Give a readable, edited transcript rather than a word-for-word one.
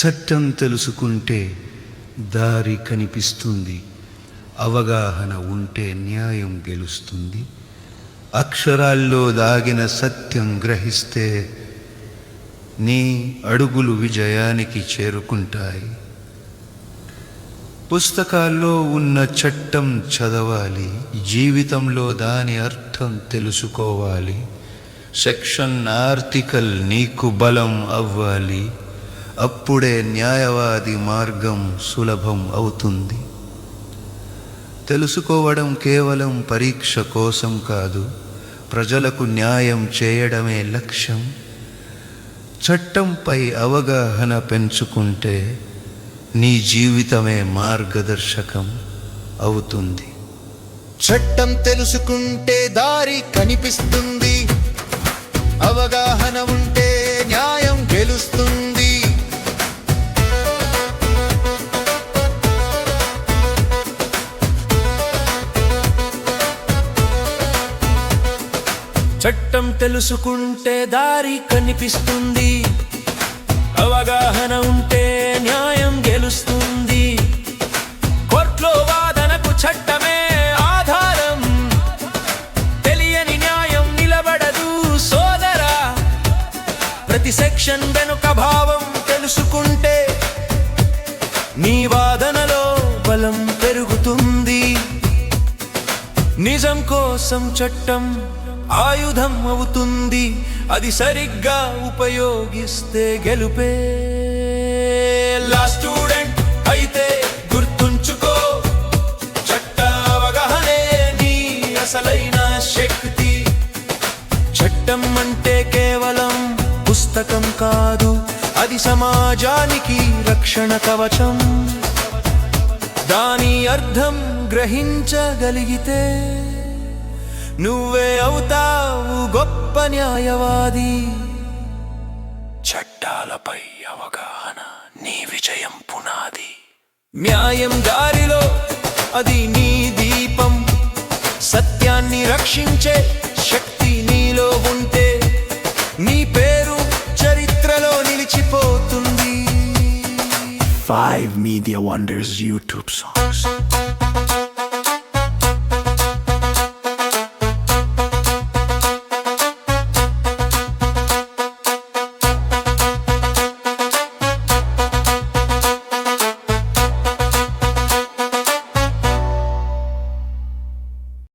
చట్టం తెలుసుకుంటే దారి కనిపిస్తుంది, అవగాహన ఉంటే న్యాయం గెలుస్తుంది. అక్షరాల్లో దాగిన సత్యం గ్రహిస్తే నీ అడుగులు విజయానికి చేరుకుంటాయి. పుస్తకాల్లో ఉన్న చట్టం చదవాలి, జీవితంలో దాని అర్థం తెలుసుకోవాలి. సెక్షన్ ఆర్టికల్ నీకు బలం అవ్వాలి, అప్పుడే న్యాయవాది మార్గం సులభం అవుతుంది. తెలుసుకోవడం కేవలం పరీక్ష కోసం కాదు, ప్రజలకు న్యాయం చేయడమే లక్ష్యం. చట్టంపై అవగాహన పెంచుకుంటే నీ జీవితమే మార్గదర్శకం అవుతుంది. చట్టం తెలుసుకుంటే దారి కనిపిస్తుంది, అవగాహన ఉంటే న్యాయం గెలుస్తుంది. చట్టం తెలుసుకుంటే దారి కనిపిస్తుంది, అవగాహన ఉంటే న్యాయం గెలుస్తుంది. కోర్టులో వాదనకు చట్టమే ఆధారం, తెలియని న్యాయం నిలబడదు సోదరా. ప్రతి సెక్షన్ వెనుక భావం తెలుసుకుంటే నీ వాదనలో బలం పెరుగుతుంది. నిజం కోసం చట్టం ఆయుధం అవుతుంది, అది సరిగ్గా ఉపయోగిస్తే గెలుపే. లా స్టూడెంట్ అయితే గుర్తుంచుకో, చట్ట అవగాహనే నీ అసలైన శక్తి. చట్టం అంటే కేవలం పుస్తకం కాదు, అది సమాజానికి రక్షణ కవచం. దాని అర్థం గ్రహించగలిగితే నువ్వే అవుతావు గొప్ప న్యాయవాది. చట్టాలపై అవగాహన నీ విజయం పునాది. న్యాయం దారిలో అది నీ దీపం, సత్యాన్ని రక్షించే శక్తి నీలో ఉంటే నీ పేరు చరిత్రలో నిలిచిపోతుంది. 5 Media Wonders YouTube songs.